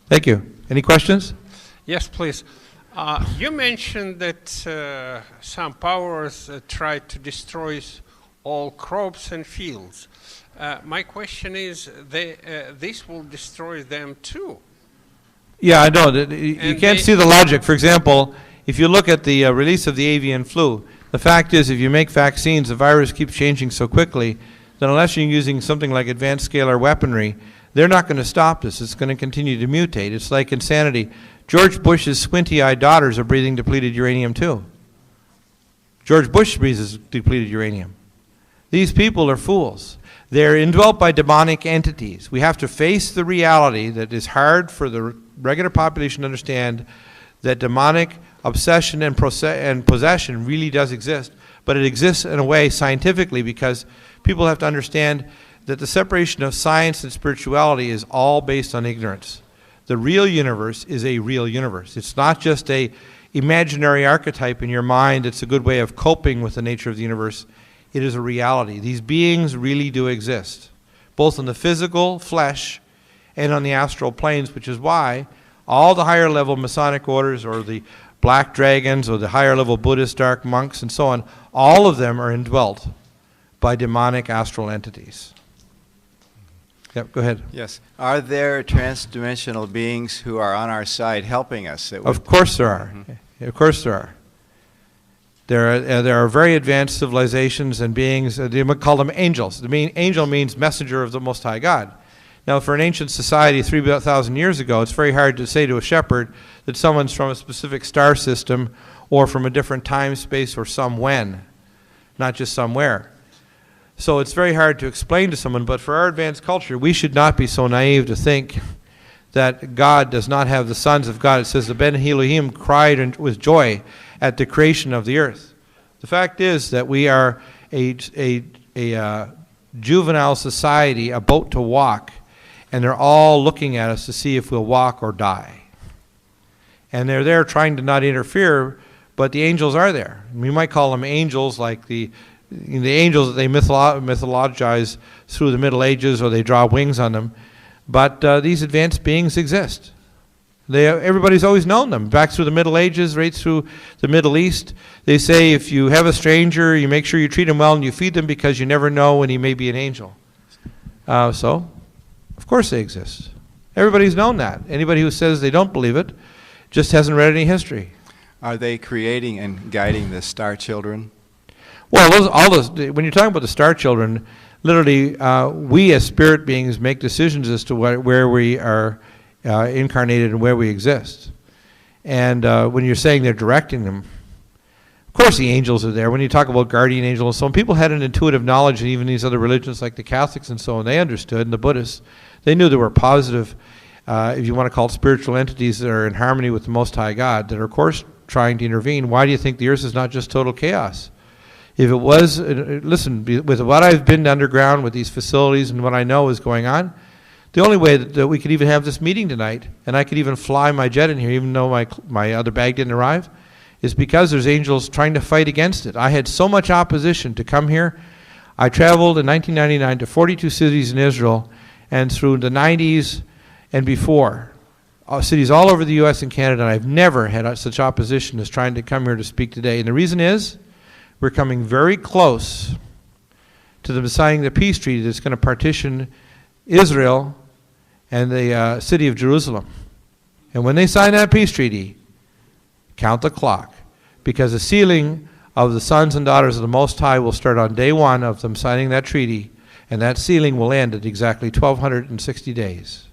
Thank you. Any questions? Yes, please. You mentioned that some powers try to destroy all crops and fields. My question is, this will destroy them too. Yeah, I know. You can't see the logic. For example, if you look at the release of the avian flu, the fact is if you make vaccines, the virus keeps changing so quickly that unless you're using something like advanced scalar weaponry, they're not going to stop this. It's going to continue to mutate. It's like insanity. George Bush's squinty-eyed daughters are breathing depleted uranium too. George Bush breathes depleted uranium. These people are fools. They're indwelt by demonic entities. We have to face the reality that is hard for the regular population to understand, that demonic obsession and possession really does exist, but it exists in a way scientifically because people have to understand that the separation of science and spirituality is all based on ignorance. The real universe is a real universe. It's not just a imaginary archetype in your mind. It's a good way of coping with the nature of the universe. It is a reality. These beings really do exist, both in the physical flesh and on the astral planes, which is why all the higher level Masonic orders or the black dragons or the higher level Buddhist dark monks and so on, all of them are indwelt by demonic astral entities. Yep, go ahead. Yes. Are there transdimensional beings who are on our side helping us? Of course there are. Mm-hmm. Of course there are. There are very advanced civilizations and beings. They would call them angels. Angel means messenger of the Most High God. Now, for an ancient society 3,000 years ago, it's very hard to say to a shepherd that someone's from a specific star system or from a different time, space, or somewhen, not just somewhere. So it's very hard to explain to someone, but for our advanced culture, we should not be so naive to think that God does not have the sons of God. It says the Ben Elohim cried with joy at the creation of the earth. The fact is that we are a juvenile society about to walk, and they're all looking at us to see if we'll walk or die. And they're there trying to not interfere, but the angels are there. We might call them angels like the angels that they mythologize through the Middle Ages, or they draw wings on them. But these advanced beings exist. Everybody's always known them. Back through the Middle Ages, right through the Middle East, they say if you have a stranger, you make sure you treat him well and you feed them because you never know when he may be an angel. So, of course they exist. Everybody's known that. Anybody who says they don't believe it just hasn't read any history. Are they creating and guiding the star children? Well, when you're talking about the star children, literally, we as spirit beings make decisions as to where we are incarnated and where we exist. And when you're saying they're directing them, of course the angels are there. When you talk about guardian angels and so on, people had an intuitive knowledge, and even these other religions like the Catholics and so on, they understood, and the Buddhists, they knew there were positive, if you want to call it spiritual entities that are in harmony with the Most High God, that are of course trying to intervene. Why do you think the earth is not just total chaos? If it was, listen, with what I've been underground with these facilities and what I know is going on, the only way that we could even have this meeting tonight, and I could even fly my jet in here even though my other bag didn't arrive, is because there's angels trying to fight against it. I had so much opposition to come here. I traveled in 1999 to 42 cities in Israel, and through the 90s and before, cities all over the U.S. and Canada, and I've never had such opposition as trying to come here to speak today. And the reason is, we're coming very close to them signing the peace treaty that's going to partition Israel and the city of Jerusalem. And when they sign that peace treaty, count the clock, because the sealing of the sons and daughters of the Most High will start on day one of them signing that treaty, and that sealing will end at exactly 1,260 days.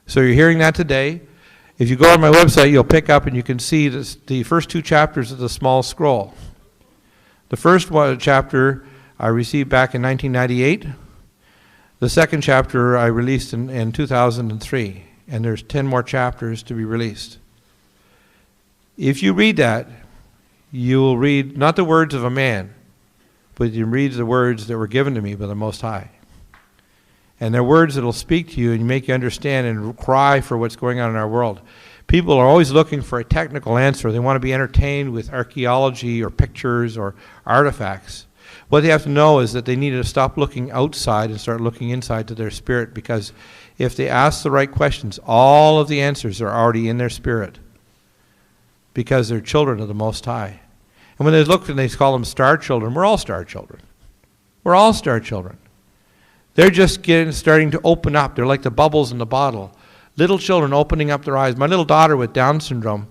So you're hearing that today. If you go on my website, you'll pick up and you can see the first two chapters of the small scroll. The first chapter I received back in 1998. The second chapter I released in 2003. And there's 10 more chapters to be released. If you read that, you will read not the words of a man, but you read the words that were given to me by the Most High. And they're words that will speak to you and make you understand and cry for what's going on in our world. People are always looking for a technical answer. They want to be entertained with archaeology or pictures or artifacts. What they have to know is that they need to stop looking outside and start looking inside to their spirit, because if they ask the right questions, all of the answers are already in their spirit, because they're children of the Most High. And when they look and they call them star children, we're all star children. We're all star children. They're just starting to open up. They're like the bubbles in the bottle. Little children opening up their eyes. My little daughter with Down syndrome,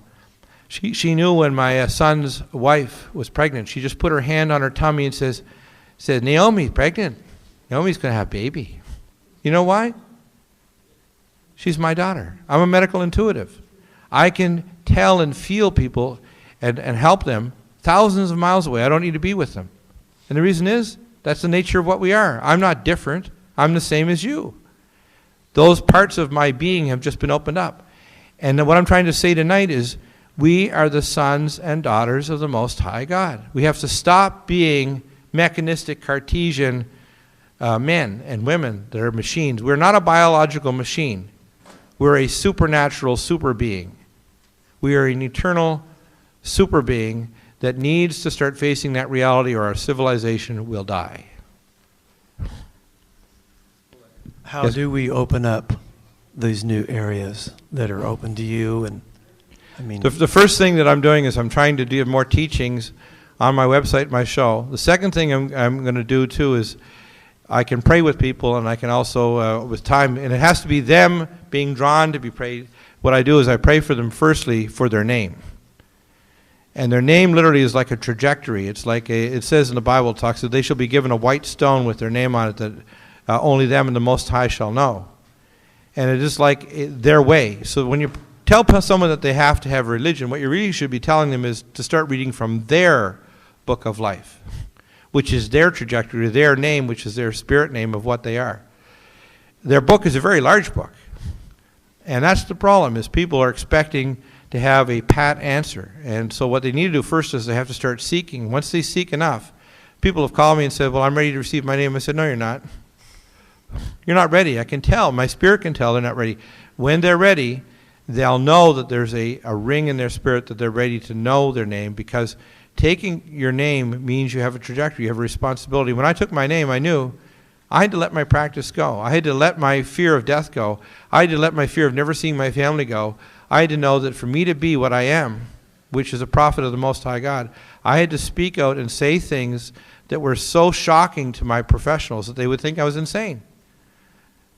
she knew when my son's wife was pregnant. She just put her hand on her tummy and said, Naomi's pregnant. Naomi's going to have a baby. You know why? She's my daughter. I'm a medical intuitive. I can tell and feel people and help them thousands of miles away. I don't need to be with them. And the reason is, that's the nature of what we are. I'm not different. I'm the same as you. Those parts of my being have just been opened up. And what I'm trying to say tonight is, we are the sons and daughters of the Most High God. We have to stop being mechanistic, Cartesian men and women that are machines. We're not a biological machine. We're a supernatural super being. We are an eternal super being that needs to start facing that reality, or our civilization will die. How do we open up these new areas that are open to you? And I mean, the first thing that I'm doing is I'm trying to do more teachings on my website, my show. The second thing I'm going to do too is I can pray with people, and I can also, with time, and it has to be them being drawn to be prayed. What I do is I pray for them firstly for their name. And their name literally is like a trajectory. It's like it says in the Bible, it talks that they shall be given a white stone with their name on it, that only them and the Most High shall know. And it is like their way. So when you tell someone that they have to have religion, what you really should be telling them is to start reading from their book of life, which is their trajectory, their name, which is their spirit name of what they are. Their book is a very large book. And that's the problem, is people are expecting to have a pat answer. And so what they need to do first is they have to start seeking. Once they seek enough, people have called me and said, well, I'm ready to receive my name. I said, no, you're not. You're not ready. I can tell. My spirit can tell they're not ready. When they're ready, they'll know that there's a ring in their spirit that they're ready to know their name, because taking your name means you have a trajectory, you have a responsibility. When I took my name, I knew I had to let my practice go. I had to let my fear of death go. I had to let my fear of never seeing my family go. I had to know that for me to be what I am, which is a prophet of the Most High God, I had to speak out and say things that were so shocking to my professionals that they would think I was insane.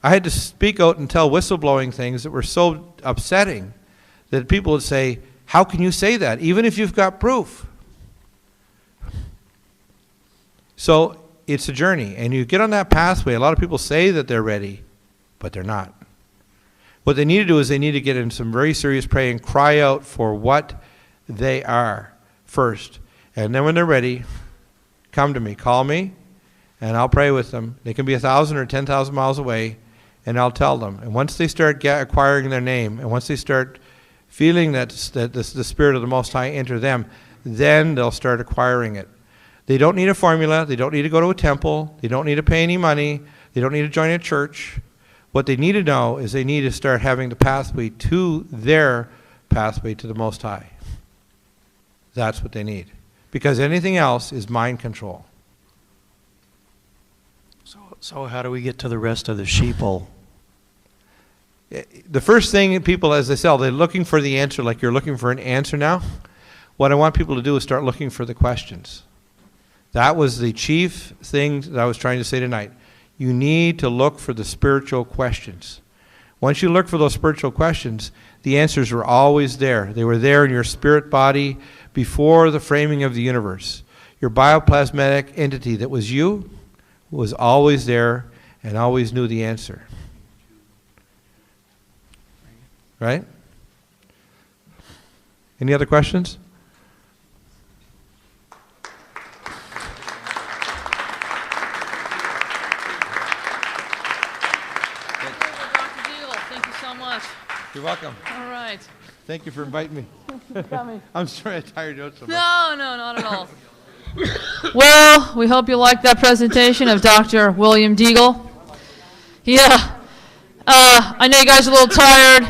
I had to speak out and tell whistleblowing things that were so upsetting that people would say, how can you say that, even if you've got proof? So it's a journey, and you get on that pathway. A lot of people say that they're ready, but they're not. What they need to do is they need to get in some very serious prayer and cry out for what they are first. And then when they're ready, come to me, call me, and I'll pray with them. They can be 1,000 or 10,000 miles away, and I'll tell them. And once they start acquiring their name, and once they start feeling that the Spirit of the Most High enter them, then they'll start acquiring it. They don't need a formula. They don't need to go to a temple. They don't need to pay any money. They don't need to join a church. What they need to know is they need to start having the pathway to their pathway to the Most High. That's what they need. Because anything else is mind control. So how do we get to the rest of the sheeple? The first thing people, as they say, they're looking for the answer, like you're looking for an answer now. What I want people to do is start looking for the questions. That was the chief thing that I was trying to say tonight. You need to look for the spiritual questions. Once you look for those spiritual questions, the answers were always there. They were there in your spirit body before the framing of the universe. Your bioplasmatic entity that was you was always there and always knew the answer. Right? Any other questions? You're welcome. All right. Thank you for inviting me. I'm sorry I tired you out so much. No, not at all. Well, we hope you liked that presentation of Dr. William Deagle. Yeah. I know you guys are a little tired.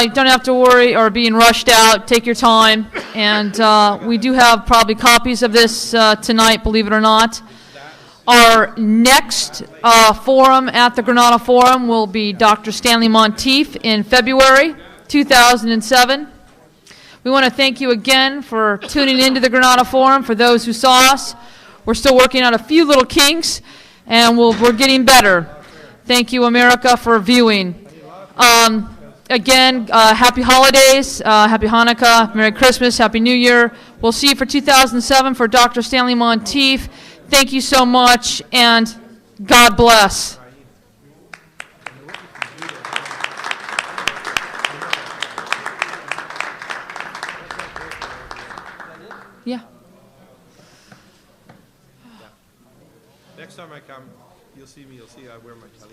You don't have to worry or being rushed out. Take your time. And we do have probably copies of this tonight, believe it or not. Our next forum at the Granada Forum will be Dr. Stanley Monteith in February 2007. We want to thank you again for tuning into the Granada Forum. For those who saw us, we're still working on a few little kinks, and we're getting better. Thank you, America, for viewing. Again, happy holidays, happy Hanukkah, Merry Christmas, Happy New Year. We'll see you for 2007 for Dr. Stanley Monteith. Thank you so much, and God bless. Yeah. Next time I come, you'll see I wear my tallit.